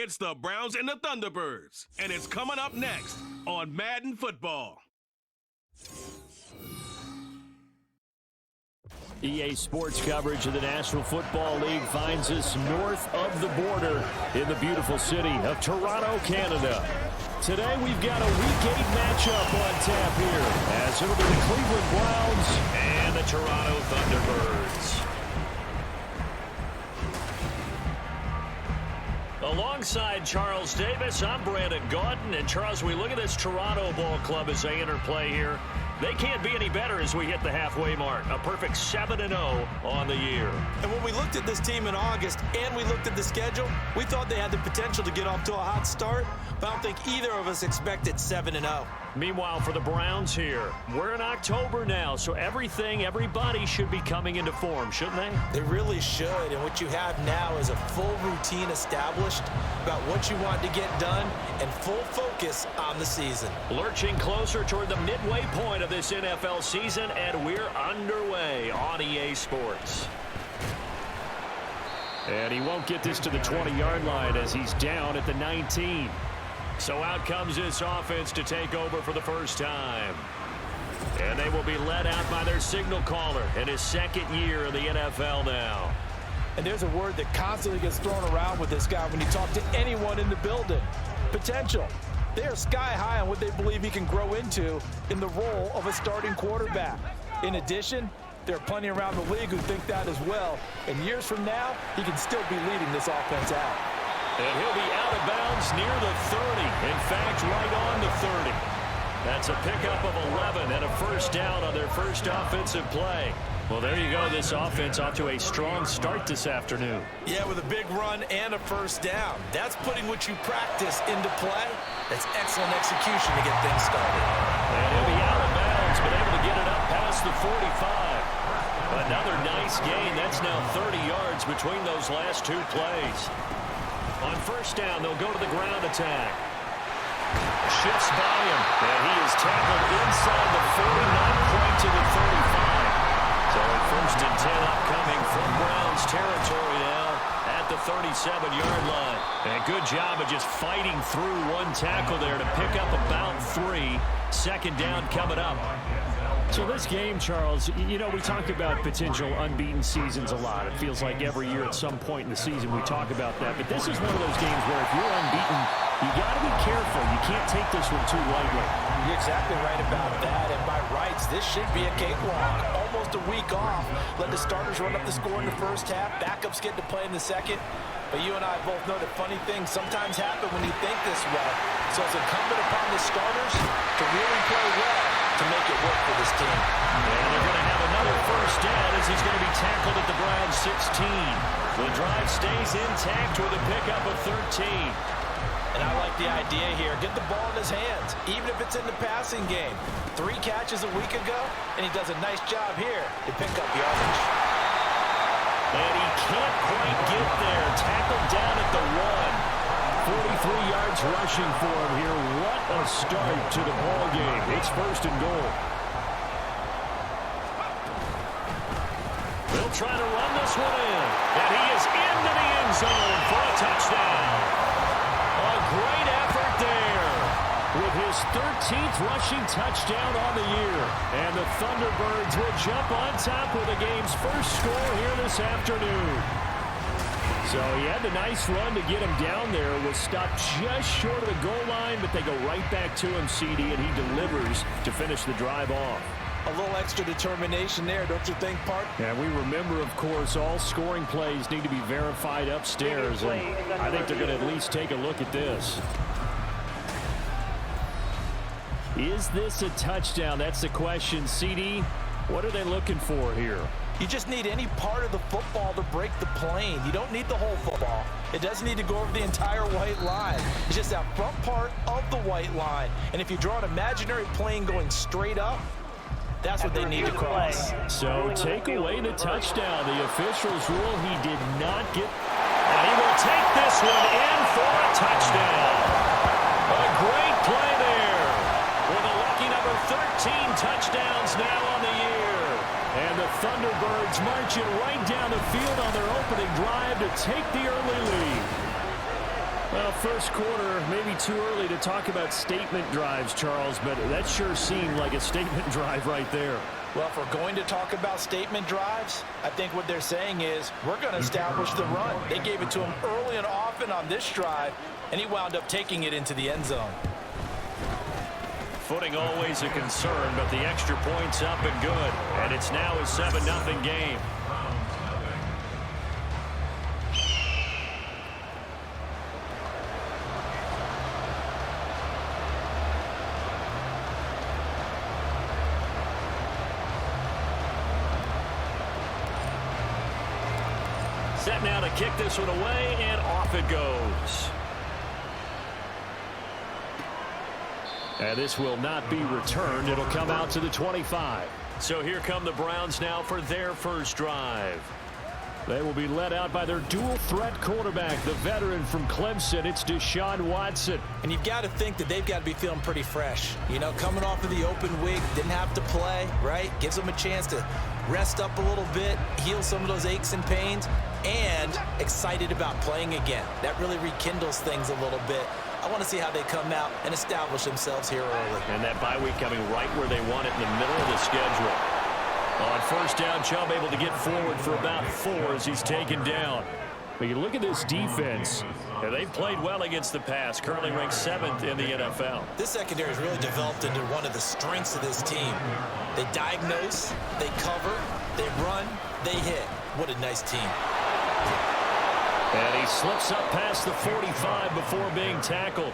It's the Browns and the Thunderbirds, and it's coming up next on Madden Football. EA Sports coverage of the National Football League finds us north of the border in the beautiful city of Toronto, Canada. Today we've got a Week 8 matchup on tap here, as it'll be the Cleveland Browns and the Toronto Thunderbirds. Alongside Charles Davis, I'm Brandon Gaudin. And Charles, we look at this Toronto ball club as they enter play here. They can't be any better as we hit the halfway mark. A perfect 7-0 on the year. And when we looked at this team in August and we looked at the schedule, we thought they had the potential to get off to a hot start, but I don't think either of us expected 7-0. Meanwhile, for the Browns here, we're in October now, so everybody should be coming into form, shouldn't they? They really should, and what you have now is a full routine established about what you want to get done and full focus on the season. Lurching closer toward the midway point of this NFL season, and we're underway on EA Sports. And he won't get this to the 20-yard line as he's down at the 19. So out comes this offense to take over for the first time. And they will be led out by their signal caller in his second year in the NFL now. And there's a word that constantly gets thrown around with this guy when you talk to anyone in the building. Potential. They are sky high on what they believe he can grow into in the role of a starting quarterback. In addition, there are plenty around the league who think that as well. And years from now, he can still be leading this offense out. And he'll be out of bounds near the 30. In fact, right on the 30. That's a pickup of 11 and a first down on their first offensive play. Well, there you go. This offense off to a strong start this afternoon. Yeah, with a big run and a first down. That's putting what you practice into play. That's excellent execution to get things started. And he'll be out of bounds, but able to get it up past the 45. Another nice gain. That's now 30 yards between those last two plays. On first down, they'll go to the ground attack. Shifts by him, and he is tackled inside the 40, point to the 35. So a first and 10 upcoming from Browns territory now at the 37-yard line. And a good job of just fighting through one tackle there to pick up about 3. Second down coming up. So this game, Charles, you know, we talk about potential unbeaten seasons a lot. It feels like every year at some point in the season we talk about that. But this is one of those games where if you're unbeaten, you got to be careful. You can't take this one too lightly. You're exactly right about that. And by rights, this should be a cakewalk. Almost a week off. Let the starters run up the score in the first half. Backups get to play in the second. But you and I both know that funny things sometimes happen when you think this way. So it's incumbent upon the starters to really play well to make it work for this team. And they're going to have another first down as he's going to be tackled at the Browns 16. The drive stays intact with a pickup of 13. And I like the idea here. Get the ball in his hands, even if it's in the passing game. 3 catches a week ago, and he does a nice job here to pick up yardage. And he can't quite get there. Tackled down at the 1. 43 yards rushing for him here. What a start to the ball game. It's first and goal. They'll try to run this one in. And he is into the end zone for a touchdown. A great effort there with his 13th rushing touchdown on the year. And the Thunderbirds will jump on top with the game's first score here this afternoon. So he had the nice run to get him down there. Was stopped just short of the goal line, but they go right back to him, CD, and he delivers to finish the drive off. A little extra determination there, don't you think, Park? And we remember, of course, all scoring plays need to be verified upstairs, and I think they're going to at least take a look at this. Is this a touchdown? That's the question. CD, what are they looking for here? You just need any part of the football to break the plane. You don't need the whole football. It doesn't need to go over the entire white line. It's just that front part of the white line. And if you draw an imaginary plane going straight up, that's what they need to cross. So take away the touchdown. The officials rule he did not get. And he will take this one in for a touchdown. A great play there. With a lucky number 13 touchdowns now on the year. And the Thunderbirds marching right down the field on their opening drive to take the early lead. Well, first quarter, maybe too early to talk about statement drives, Charles, but that sure seemed like a statement drive right there. Well, if we're going to talk about statement drives, I think what they're saying is we're going to establish the run. They gave it to him early and often on this drive, and he wound up taking it into the end zone. Footing always a concern, but the extra point's up and good, and it's now a 7-0 game. Set now to kick this one away, and off it goes. And this will not be returned. It'll come out to the 25. So here come the Browns now for their first drive. They will be led out by their dual-threat quarterback, the veteran from Clemson. It's Deshaun Watson. And you've got to think that they've got to be feeling pretty fresh. You know, coming off of the open week, didn't have to play, right? Gives them a chance to rest up a little bit, heal some of those aches and pains, and excited about playing again. That really rekindles things a little bit. I want to see how they come out and establish themselves here early. And that bye week coming right where they want it in the middle of the schedule. On first down, Chubb able to get forward for about 4 as he's taken down. But you look at this defense, and they've played well against the pass, currently ranked 7th in the NFL. This secondary has really developed into one of the strengths of this team. They diagnose, they cover, they run, they hit. What a nice team. And he slips up past the 45 before being tackled.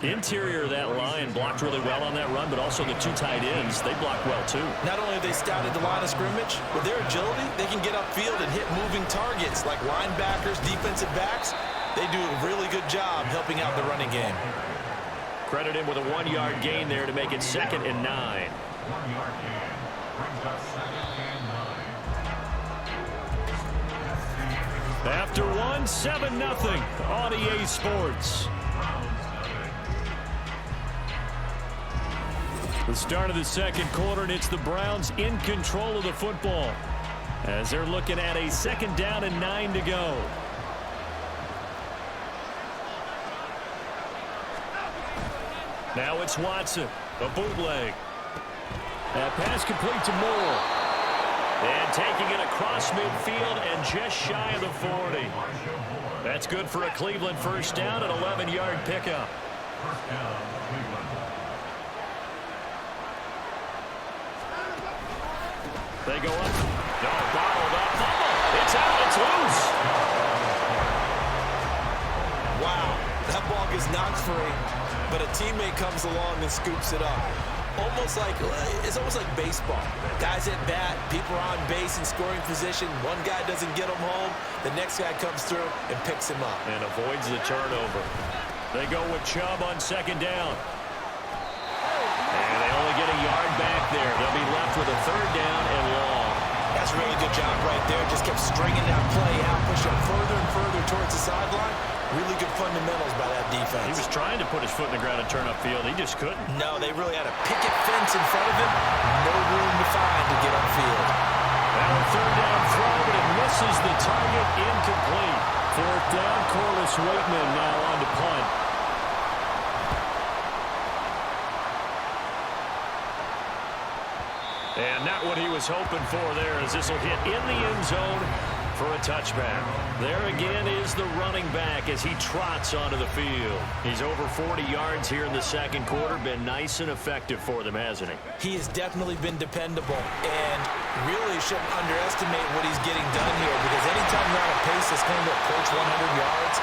Interior of that line blocked really well on that run, but also the 2 tight ends, they blocked well too. Not only have they scouted the line of scrimmage, with their agility, they can get upfield and hit moving targets like linebackers, defensive backs. They do a really good job helping out the running game. Credit him with a 1-yard gain there to make it 2nd and 9. After 1, 7-0 on EA Sports. The start of the second quarter, and it's the Browns in control of the football as they're looking at a 2nd down and 9 to go. Now it's Watson, a bootleg. That pass complete to Moore. And taking it across midfield and just shy of the 40. That's good for a Cleveland first down, an 11-yard pickup. They go up. No, bottled up. It's out. It's loose. Wow, that ball gets knocked free, but a teammate comes along and scoops it up. It's almost like baseball. Guys at bat, people are on base in scoring position. One guy doesn't get him home. The next guy comes through and picks him up. And avoids the turnover. They go with Chubb on 2nd down. And they only get a yard back there. They'll be left with a 3rd down and long. That's a really good job right there. Just kept stringing that play out, pushing further and further towards the sideline. Really good fundamentals by that defense. He was trying to put his foot in the ground and turn upfield. He just couldn't. No, they really had a picket fence in front of him. No room to find to get upfield. Now a 3rd down throw, but it misses the target. Incomplete. 4th down, Corliss Waitman now on to punt. And not what he was hoping for there, as this will hit in the end zone for a touchback. There again is the running back as he trots onto the field. He's over 40 yards here in the second quarter. Been nice and effective for them, hasn't he? He has definitely been dependable, and really shouldn't underestimate what he's getting done here, because anytime you're on a pace that's going to approach 100 yards,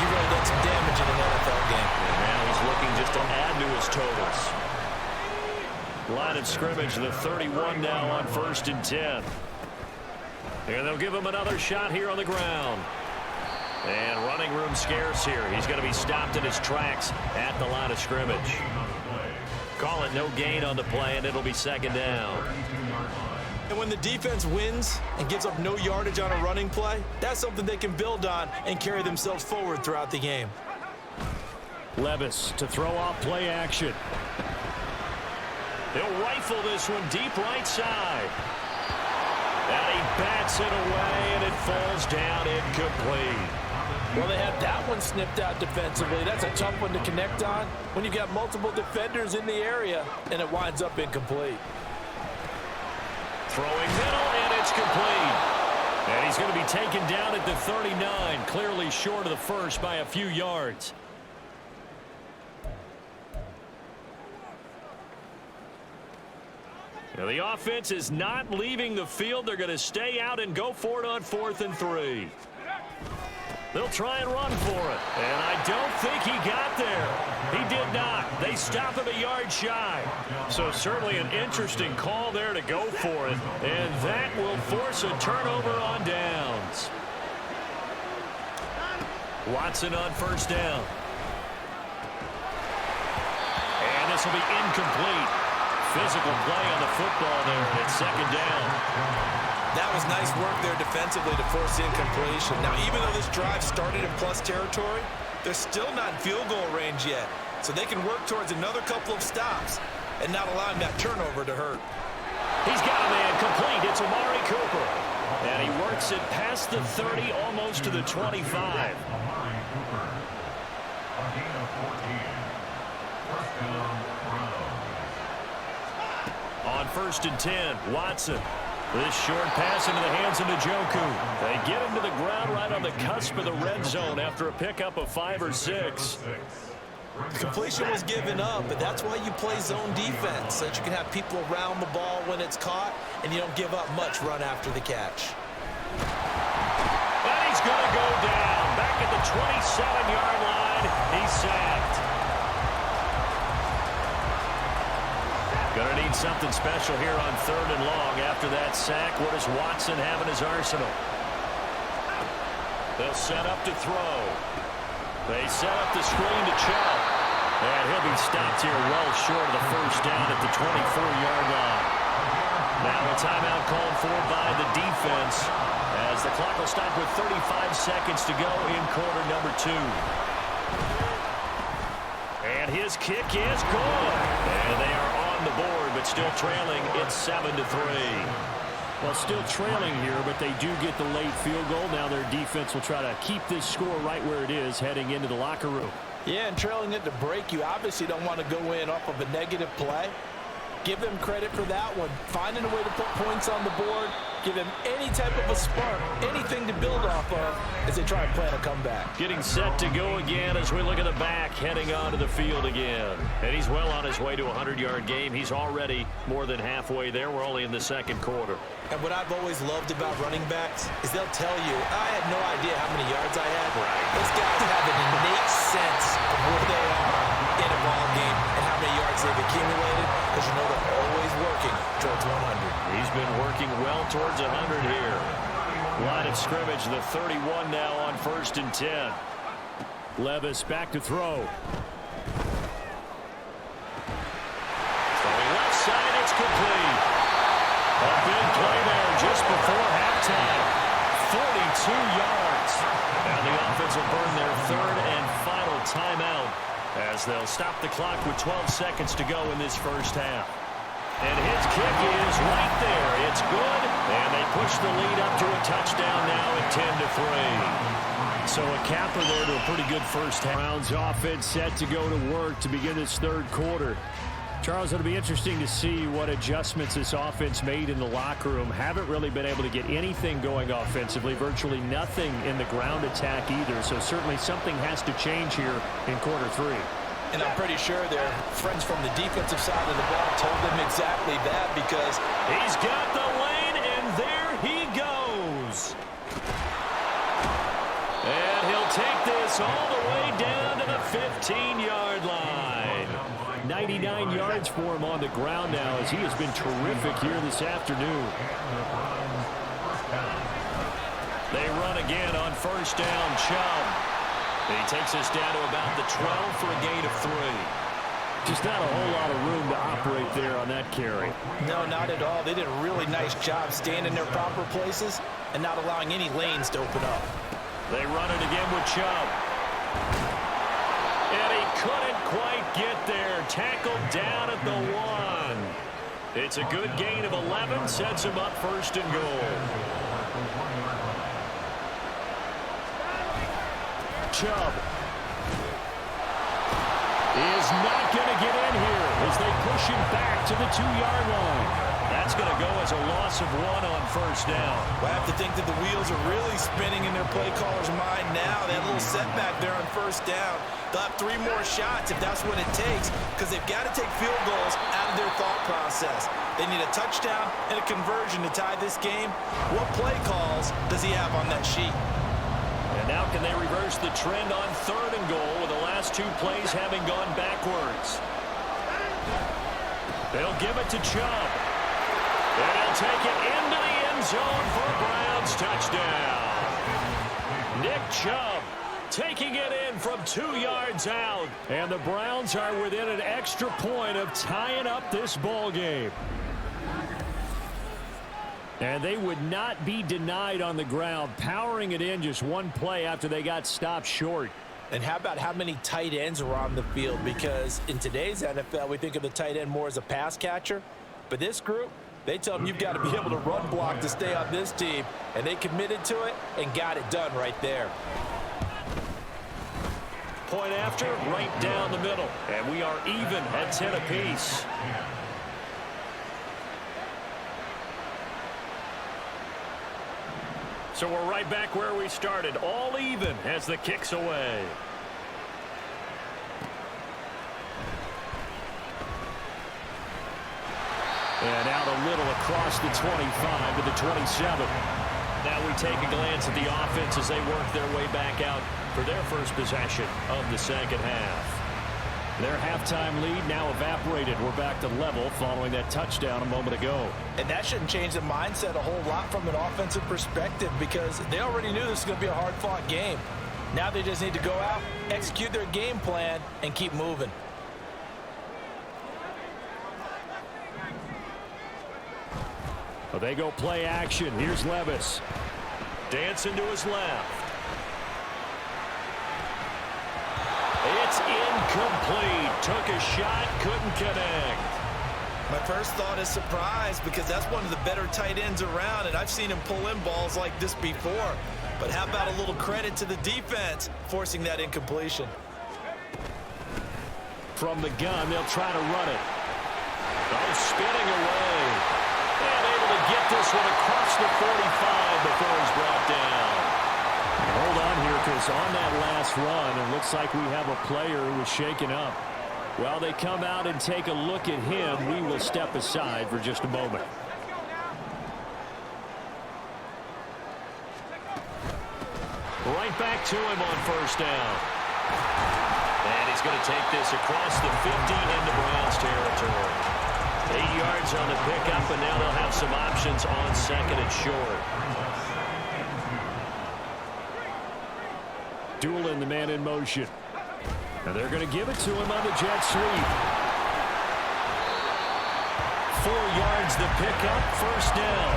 he really done some damage in an NFL game. And now he's looking just to add to his totals. Line of scrimmage, the 31 now on 1st and 10. And they'll give him another shot here on the ground. And running room scarce here. He's going to be stopped in his tracks at the line of scrimmage. Call it no gain on the play, and it'll be 2nd down. And when the defense wins and gives up no yardage on a running play, that's something they can build on and carry themselves forward throughout the game. Levis to throw off play action. He'll rifle this one deep right side. And he bats it away, and it falls down incomplete. Well, they had that one snipped out defensively. That's a tough one to connect on when you've got multiple defenders in the area, and it winds up incomplete. Throwing middle, and it's complete. And he's going to be taken down at the 39, clearly short of the first by a few yards. Now the offense is not leaving the field. They're going to stay out and go for it on 4th and 3. They'll try and run for it. And I don't think he got there. He did not. They stop him a yard shy. So certainly an interesting call there to go for it. And that will force a turnover on downs. Watson on 1st down. And this will be incomplete. Physical play on the football there, and it's 2nd down. That was nice work there defensively to force incompletion. Now, even though this drive started in plus territory, they're still not in field goal range yet. So they can work towards another couple of stops and not allowing that turnover to hurt. He's got a man complete. It's Amari Cooper. And he works it past the 30, almost to the 25. On 1st and 10, Watson. This short pass into the hands of Njoku. They get him to the ground right on the cusp of the red zone after a pickup of 5 or 6. The completion was given up, but that's why you play zone defense, so that you can have people around the ball when it's caught, and you don't give up much run after the catch. And he's going to go down. Back at the 27-yard line, he's sacked. Going to need something special here on 3rd and long. After that sack, what does Watson have in his arsenal? They'll set up to throw. They set up the screen to Chubb. And he'll be stopped here well short of the 1st down at the 24-yard line. Now a timeout called for by the defense as the clock will stop with 35 seconds to go in quarter number 2. And his kick is good. And they are on the board, but still trailing. It's 7-3. Well, still trailing here, but they do get the late field goal. Now their defense will try to keep this score right where it is heading into the locker room. Yeah, and trailing it to break, you obviously don't want to go in off of a negative play. Give them credit for that one. Finding a way to put points on the board. Give them any type of a spark, anything to build off of as they try and plan a comeback. Getting set to go again as we look at the back, heading onto the field again. And he's well on his way to a 100-yard game. He's already more than halfway there. We're only in the 2nd quarter. And what I've always loved about running backs is they'll tell you, I had no idea how many yards I had. Right. Those guys have an innate sense of where they are in a ball game and how many yards they've accumulated, because you know they're always working towards 100. He's been working well towards 100 here. Line of scrimmage, the 31 now on 1st and 10. Levis back to throw. Throwing left side, it's complete. A big play there just before halftime. 42 yards. And the offense will burn their 3rd and final timeout as they'll stop the clock with 12 seconds to go in this 1st half. And his kick is right there. It's good. And they push the lead up to a touchdown now at 10-3. So a capper there to a pretty good 1st half. Browns offense set to go to work to begin this 3rd quarter. Charles, it'll be interesting to see what adjustments this offense made in the locker room. Haven't really been able to get anything going offensively. Virtually nothing in the ground attack either. So certainly something has to change here in quarter 3. And I'm pretty sure their friends from the defensive side of the ball told them exactly that, because he's got the lane, and there he goes. And he'll take this all the way down to the 15-yard line. 99 yards for him on the ground now, as he has been terrific here this afternoon. They run again on 1st down. Chubb. He takes us down to about the 12 for a gain of 3. Just not a whole lot of room to operate there on that carry. No, not at all. They did a really nice job staying in their proper places and not allowing any lanes to open up. They run it again with Chubb. And he couldn't quite get there. Tackled down at the 1. It's a good gain of 11. Sets him up 1st and goal. Chubb. Is not going to get in here as they push him back to the 2-yard line. That's going to go as a loss of 1 on first down. Well, I have to think that the wheels are really spinning in their play caller's mind now. That little setback there on first down. They'll have 3 more shots if that's what it takes, because they've got to take field goals out of their thought process. They need a touchdown and a conversion to tie this game. What play calls does he have on that sheet? And now can they reverse the trend on 3rd and goal with the last 2 plays having gone backwards? They'll give it to Chubb. And he'll take it into the end zone for a Browns touchdown. Nick Chubb taking it in from 2 yards out. And the Browns are within an extra point of tying up this ball game. And they would not be denied on the ground, powering it in just 1 play after they got stopped short. And how about how many tight ends are on the field? Because in today's NFL, we think of the tight end more as a pass catcher. But this group, they tell them you've got to be able to run block to stay on this team. And they committed to it and got it done right there. Point after, right down the middle. And we are even at 10 apiece. So we're right back where we started, all even as the kick's away. And out a little across the 25 to the 27. Now we take a glance at the offense as they work their way back out for their first possession of the second half. Their halftime lead now evaporated. We're back to level following that touchdown a moment ago. And that shouldn't change the mindset a whole lot from an offensive perspective, because they already knew this was going to be a hard-fought game. Now they just need to go out, execute their game plan, and keep moving. Well, they go play action. Here's Levis. Dancing to his left. It's incomplete. Took a shot, couldn't connect. My first thought is surprise, because that's one of the better tight ends around, and I've seen him pull in balls like this before. But how about a little credit to the defense forcing that incompletion? From the gun, they'll try to run it. Oh, spinning away. And able to get this one across the 45 before he's brought down. Hold on here, because on that last run, it looks like we have a player who was shaken up. While they come out and take a look at him, we will step aside for just a moment. Right back to him on first down. And he's going to take this across the 50 into Browns territory. 8 yards on the pickup, and now they'll have some options on 2nd and short. Dueling the man in motion. And they're going to give it to him on the jet sweep. 4 yards the pickup, first down.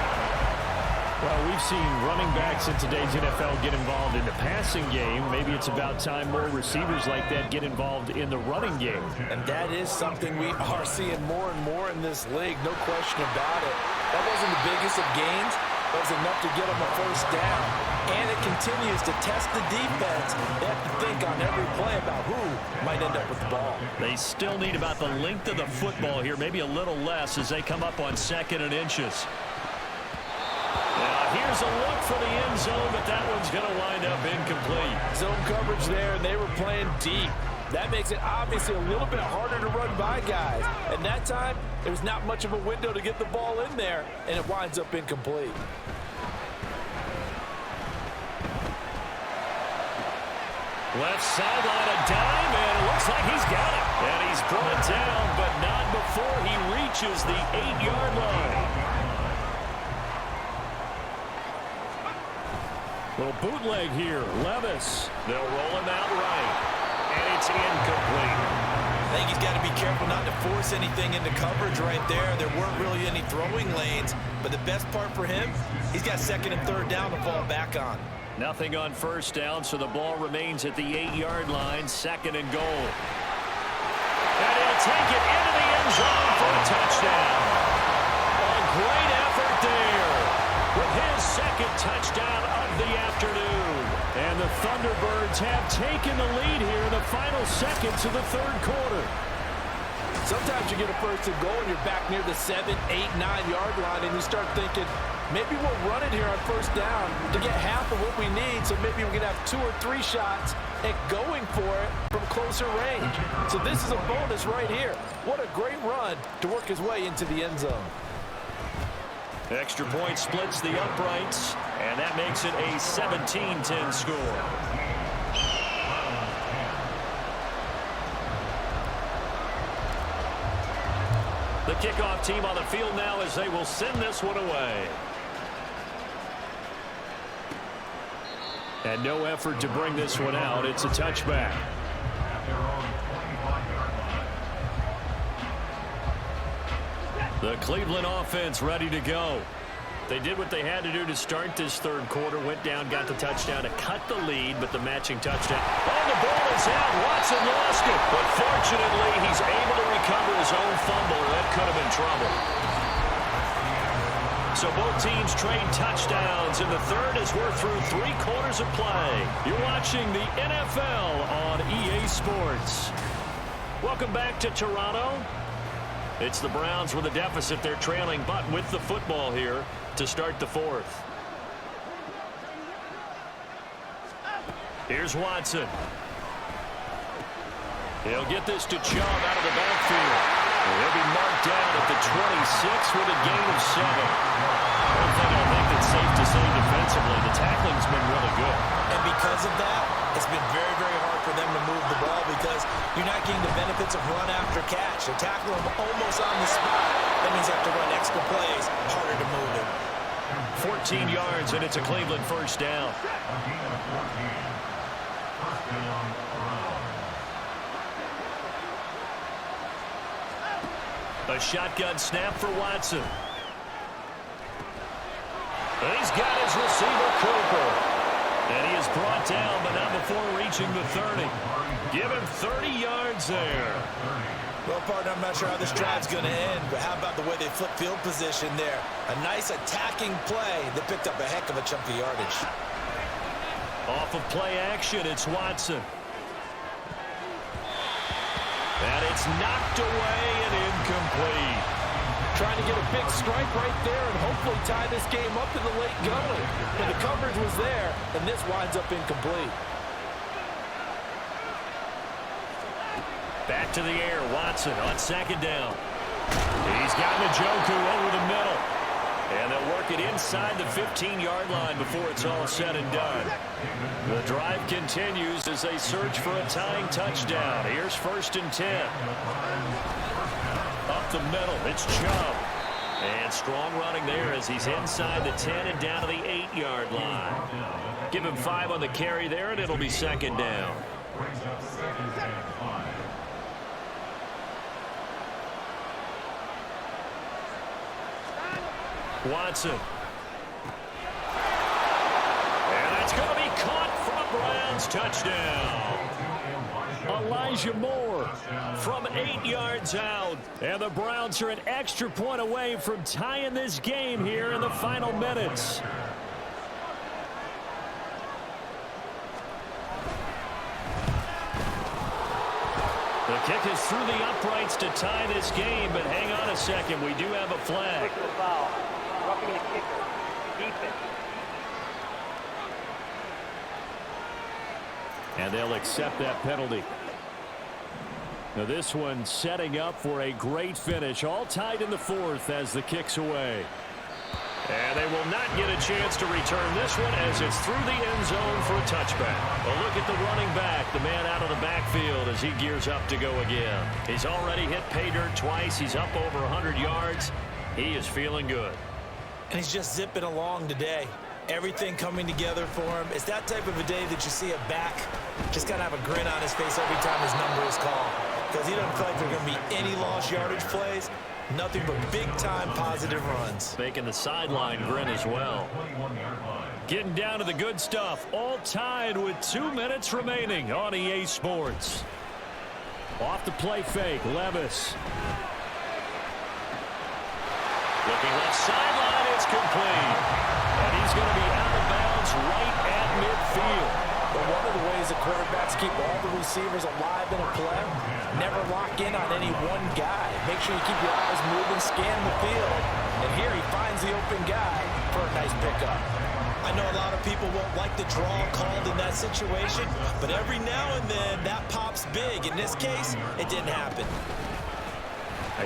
Well, we've seen running backs in today's NFL get involved in the passing game. Maybe it's about time more receivers like that get involved in the running game. And that is something we are seeing more and more in this league, no question about it. That wasn't the biggest of gains. That was enough to get them a first down. And it continues to test the defense. They have to think on every play about who might end up with the ball. They still need about the length of the football here, maybe a little less as they come up on 2nd and inches. Now here's a look for the end zone, but that one's going to wind up incomplete. Zone coverage there, and they were playing deep. That makes it obviously a little bit harder to run by guys. And that time, there's not much of a window to get the ball in there, and it winds up incomplete. Left sideline, a dime, and it looks like he's got it. And he's brought down, but not before he reaches the 8-yard line. Little bootleg here. Levis. They'll roll him out right. And it's incomplete. I think he's got to be careful not to force anything into coverage right there. There weren't really any throwing lanes. But the best part for him, he's got 2nd and 3rd down to fall back on. Nothing on first down, so the ball remains at the 8-yard line. 2nd and goal. And he'll take it into the end zone for a touchdown. A great effort there with his 2nd touchdown of the afternoon. And And the Thunderbirds have taken the lead here in the final seconds of the third quarter. Sometimes you get a first and goal and you're back near the 7, 8, 9-yard line, and you start thinking, maybe we'll run it here on first down to get half of what we need, so maybe we can have 2 or 3 shots at going for it from closer range. So this is a bonus right here. What a great run to work his way into the end zone. Extra point splits the uprights, and that makes it a 17-10 score. The kickoff team on the field now as they will send this one away. And no effort to bring this one out. It's a touchback. The Cleveland offense ready to go. They did what they had to do to start this third quarter. Went down, got the touchdown to cut the lead, but the matching touchdown. Oh, the ball is out. Watson lost it. But fortunately, he's able to recover his own fumble, or that could have been trouble. So both teams trade touchdowns in the third as we're through 3 quarters of play. You're watching the NFL on EA Sports. Welcome back to Toronto. It's the Browns with a deficit. They're trailing, but with the football here to start the fourth. Here's Watson. He'll get this to Chubb out of the backfield. He'll be marked down at the 26 with a gain of 7. One thing I think that's safe to say defensively, the tackling's been really good. And because of that, it's been very, very hard for them to move the ball because you're not getting the benefits of run after catch. They're tackling them almost on the spot. That means you have to run extra plays, harder to move it. 14 yards, and it's a Cleveland first down. A shotgun snap for Watson. And he's got his receiver, Cooper. And he is brought down, but not before reaching the 30. Give him 30 yards there. Well, partner, I'm not sure how this drive's going to end, but how about the way they flip field position there? A nice attacking play that picked up a heck of a chunk of yardage. Off of play action, it's Watson. And it's knocked away and incomplete. Trying to get a big strike right there and hopefully tie this game up in the late going. But the coverage was there, and this winds up incomplete. Back to the air, Watson on second down. He's got Njoku over the middle. And they'll work it inside the 15-yard line before it's all said and done. The drive continues as they search for a tying touchdown. Here's 1st and 10. Up the middle, it's Chubb. And strong running there as he's inside the 10 and down to the 8-yard line. Give him 5 on the carry there, and it'll be second down. Watson. And that's going to be caught for a Browns touchdown. Elijah Moore from 8 yards out. And the Browns are an extra point away from tying this game here in the final minutes. The kick is through the uprights to tie this game, but hang on a second. We do have a flag. Roughing the kicker. Defense. And they'll accept that penalty. Now this one setting up for a great finish. All tied in the fourth as the kick's away. And they will not get a chance to return this one as it's through the end zone for a touchback. A look at the running back, the man out of the backfield as he gears up to go again. He's already hit pay dirt twice. He's up over 100 yards. He is feeling good. And he's just zipping along today. Everything coming together for him. It's that type of a day that you see a back just got to have a grin on his face every time his number is called. Because he doesn't feel like there are going to be any lost yardage plays. Nothing but big-time positive runs. Making the sideline grin as well. Getting down to the good stuff. All tied with 2 minutes remaining on EA Sports. Off the play fake, Levis. Looking left sideline, it's complete. And he's going to be out of bounds right at midfield. But one of the ways the quarterbacks keep all the receivers alive in a play, never lock in on any one guy. Make sure you keep your eyes moving, scan the field. And here he finds the open guy for a nice pickup. I know a lot of people won't like the draw called in that situation, but every now and then that pops big. In this case, it didn't happen.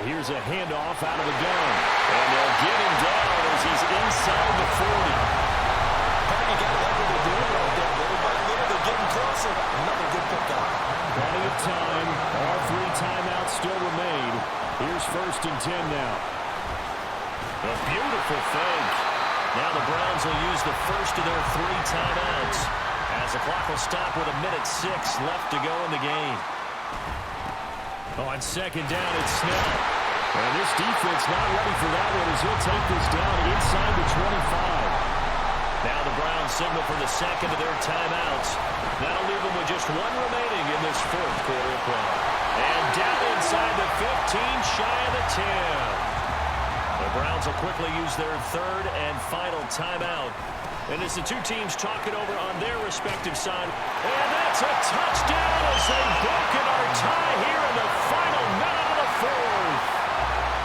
Here's a handoff out of the gun. And they'll get him down as he's inside the 40. You got to like what they're doing right there. Little by little, they're getting closer. Another good pickup. Plenty of time. All 3 timeouts still remain. Here's 1st and 10 now. A beautiful fake. Now the Browns will use the first of their 3 timeouts as the clock will stop with 1:06 left to go in the game. On 2nd down, it's Snell. And this defense not ready for that one as he'll take this down inside the 25. Now the Browns signal for the 2nd of their timeouts. That'll leave them with just 1 remaining in this 4th quarter of play. And down inside the 15, shy of the 10. The Browns will quickly use their 3rd and final timeout. And as the 2 teams talk it over on their respective side, and that's a touchdown as they've broken our tie here in the final minute of the 4th.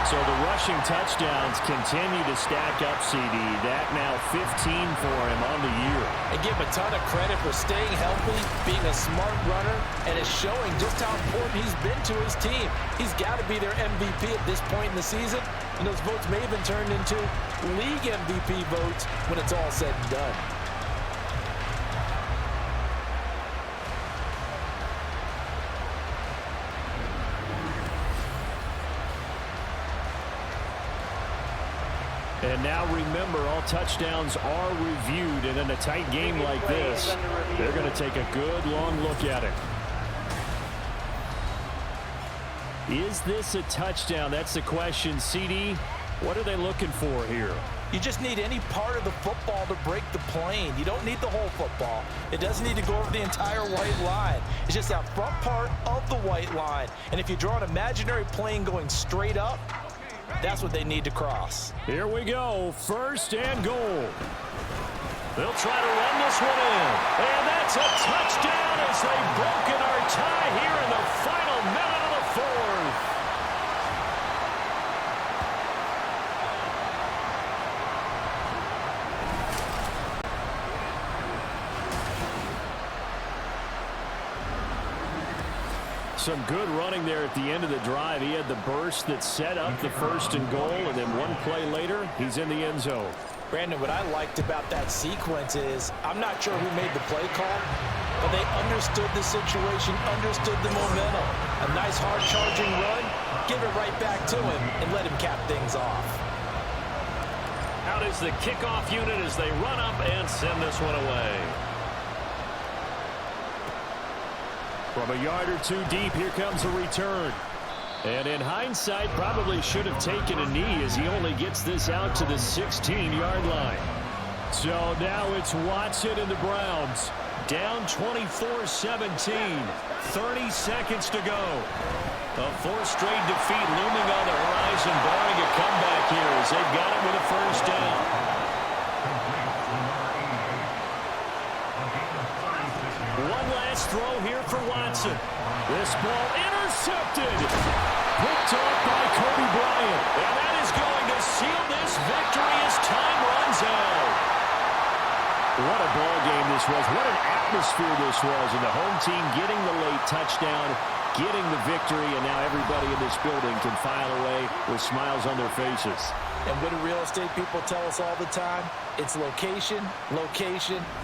So the rushing touchdowns continue to stack up, CD. That now 15 for him on the year. And give him a ton of credit for staying healthy, being a smart runner, and it's showing just how important he's been to his team. He's got to be their MVP at this point in the season. And those votes may have been turned into league MVP votes when it's all said and done. And now remember, all touchdowns are reviewed, and in a tight game like this, they're going to take a good long look at it. Is this a touchdown? That's the question. CD, what are they looking for here? You just need any part of the football to break the plane. You don't need the whole football. It doesn't need to go over the entire white line. It's just that front part of the white line. And if you draw an imaginary plane going straight up, that's what they need to cross. Here we go. 1st and goal. They'll try to run this one in. And that's a touchdown as they've broken our tie here in the final minute of the 4th. Some good running there at the end of the drive. He had the burst that set up the 1st and goal, and then 1 play later, he's in the end zone. Brandon, what I liked about that sequence is, I'm not sure who made the play call, but they understood the situation, understood the momentum. A nice hard-charging run, give it right back to him, and let him cap things off. Out is the kickoff unit as they run up and send this one away. From a yard or 2 deep, here comes a return. And in hindsight, probably should have taken a knee as he only gets this out to the 16-yard line. So now it's Watson and the Browns. Down 24-17. 30 seconds to go. A 4th straight defeat looming on the horizon, barring a comeback here as they've got it with a 1st down. Throw here for Watson. This ball intercepted. Picked off by Kobe Bryant. And that is going to seal this victory as time runs out. What a ball game this was. What an atmosphere this was. And the home team getting the late touchdown, getting the victory, and now everybody in this building can file away with smiles on their faces. And what do real estate people tell us all the time? It's location, location,